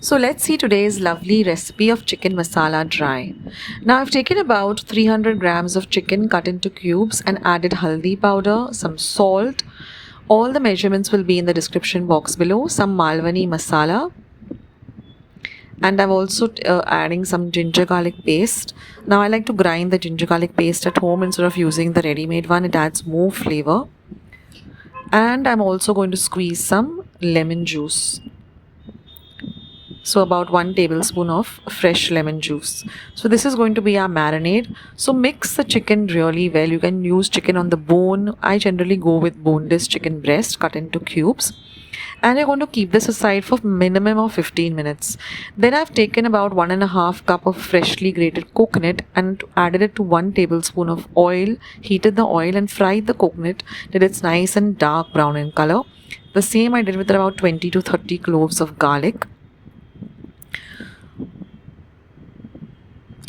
So let's see today's lovely recipe of chicken masala dry. Now I've taken about 300 grams of chicken cut into cubes and added haldi powder, some salt. All the measurements will be in the description box below. Some Malvani masala, and I'm also adding some ginger garlic paste. Now I like to grind the ginger garlic paste at home instead of using the ready-made one. It adds more flavor. And I'm also going to squeeze some lemon juice. So about 1 tablespoon of fresh lemon juice. So this is going to be our marinade. So mix the chicken really well. You can use chicken on the bone. I generally go with boneless chicken breast cut into cubes. And you're going to keep this aside for minimum of 15 minutes. Then I've taken about 1.5 cup of freshly grated coconut and added it to 1 tablespoon of oil, heated the oil and fried the coconut till it's nice and dark brown in color. The same I did with about 20 to 30 cloves of garlic.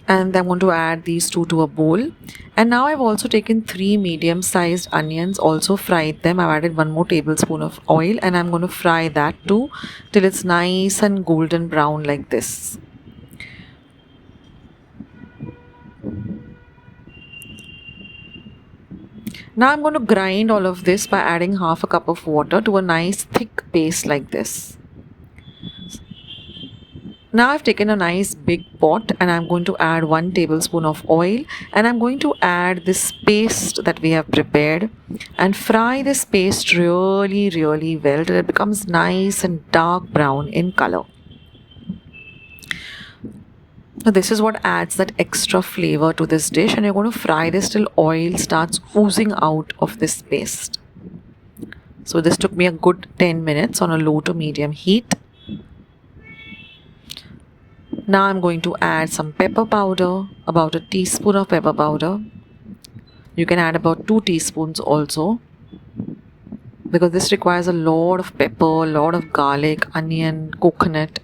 And I'm going to add these two to a bowl. And now I've also taken 3 medium-sized onions, also fried them. I've added 1 more tablespoon of oil and I'm going to fry that too till it's nice and golden brown like this. Now I'm going to grind all of this by adding half a cup of water to a nice thick paste like this. Now I've taken a nice big pot and I'm going to add 1 tablespoon of oil and I'm going to add this paste that we have prepared and fry this paste really well till it becomes nice and dark brown in color. Now this is what adds that extra flavor to this dish, and you're going to fry this till oil starts oozing out of this paste. So this took me a good 10 minutes on a low to medium heat. Now I'm going to add some pepper powder, about a teaspoon of pepper powder. You can add about 2 teaspoons also, because this requires a lot of pepper, a lot of garlic, onion, coconut.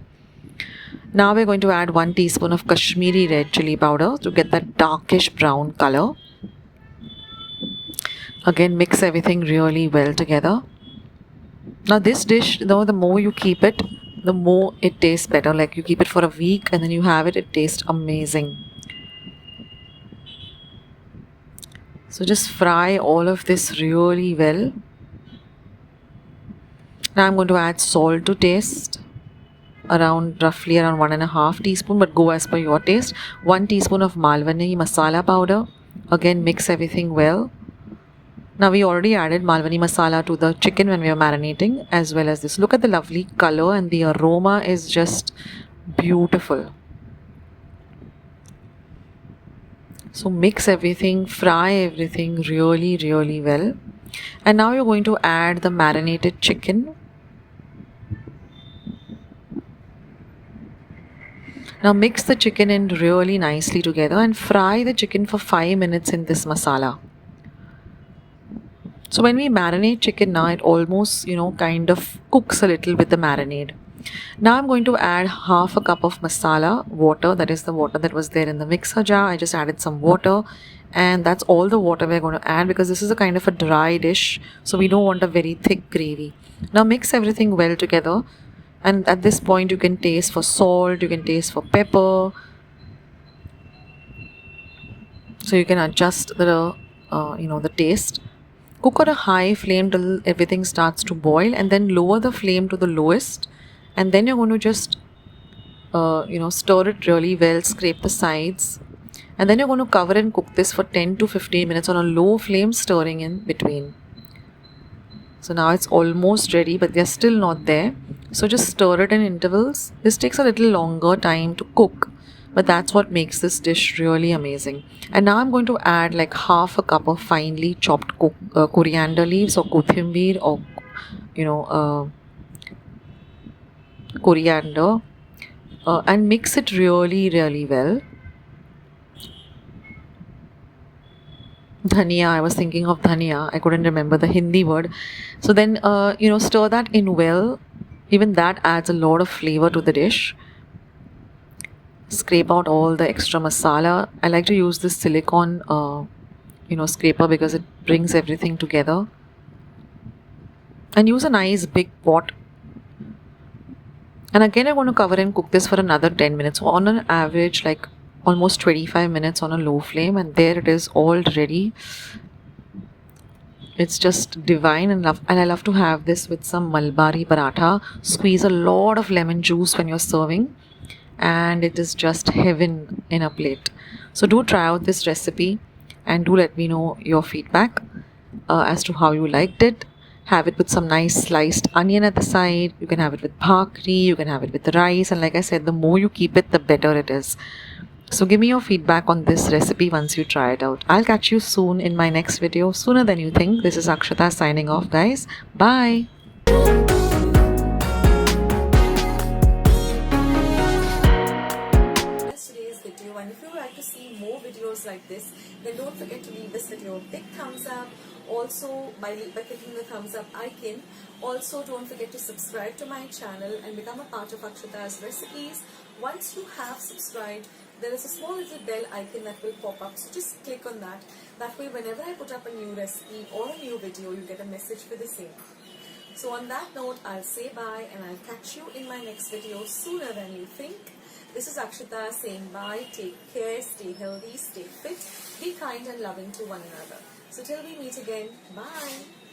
Now we're going to add 1 teaspoon of Kashmiri red chilli powder to get that darkish brown color. Again, mix everything really well together. Now this dish, though, the more you keep it, the more it tastes better. Like you keep it for a week and then you have it, it tastes amazing. So just fry all of this really well. Now I'm going to add salt to taste, roughly around 1.5 teaspoon, but go as per your taste. 1 teaspoon of Malvani masala powder. Again, mix everything well. Now we already added Malvani masala to the chicken when we were marinating, as well as this. Look at the lovely color and the aroma is just beautiful. So mix everything, fry everything really well. And now you're going to add the marinated chicken. Now mix the chicken in really nicely together and fry the chicken for 5 minutes in this masala. So when we marinate chicken now, it almost, kind of cooks a little with the marinade. Now I'm going to add half a cup of masala water. That is the water that was there in the mixer jar. I just added some water and that's all the water we're going to add because this is a kind of a dry dish. So we don't want a very thick gravy. Now mix everything well together. And at this point you can taste for salt, you can taste for pepper. So you can adjust the taste. Cook on a high flame till everything starts to boil and then lower the flame to the lowest. And then you're going to just, stir it really well, scrape the sides. And then you're going to cover and cook this for 10 to 15 minutes on a low flame, stirring in between. So now it's almost ready, but they're still not there. So just stir it in intervals. This takes a little longer time to cook, but that's what makes this dish really amazing. And now I'm going to add like half a cup of finely chopped coriander leaves or kothimir or, coriander and mix it really well. Dhania, I was thinking of dhania. I couldn't remember the Hindi word. So then, stir that in well. Even that adds a lot of flavor to the dish. Scrape out all the extra masala. I like to use this silicone, scraper because it brings everything together. And use a nice big pot And again, I'm going to cover and cook this for another 10 minutes. So on an average, like almost 25 minutes on a low flame, and there it is all ready. It's just divine, and I love to have this with some Malbari paratha. Squeeze a lot of lemon juice when you're serving, and it is just heaven in a plate. So do try out this recipe and do let me know your feedback as to how you liked it. Have it with some nice sliced onion at the side. You can have it with bhakri, you can have it with the rice, and like I said, the more you keep it, the better it is. So give me your feedback on this recipe once you try it out. I'll catch you soon in my next video, sooner than you think. This is Akshata signing off, guys. Bye. Today's video, and if you would like to see more videos like this, then don't forget to leave this video a big thumbs up. Also, by clicking the thumbs up icon. Also, don't forget to subscribe to my channel and become a part of Akshata's Recipes. Once you have subscribed, there is a small little bell icon that will pop up, so just click on that. That way, whenever I put up a new recipe or a new video, you get a message for the same. So on that note, I'll say bye and I'll catch you in my next video sooner than you think. This is Akshata saying bye, take care, stay healthy, stay fit, be kind and loving to one another. So till we meet again, bye.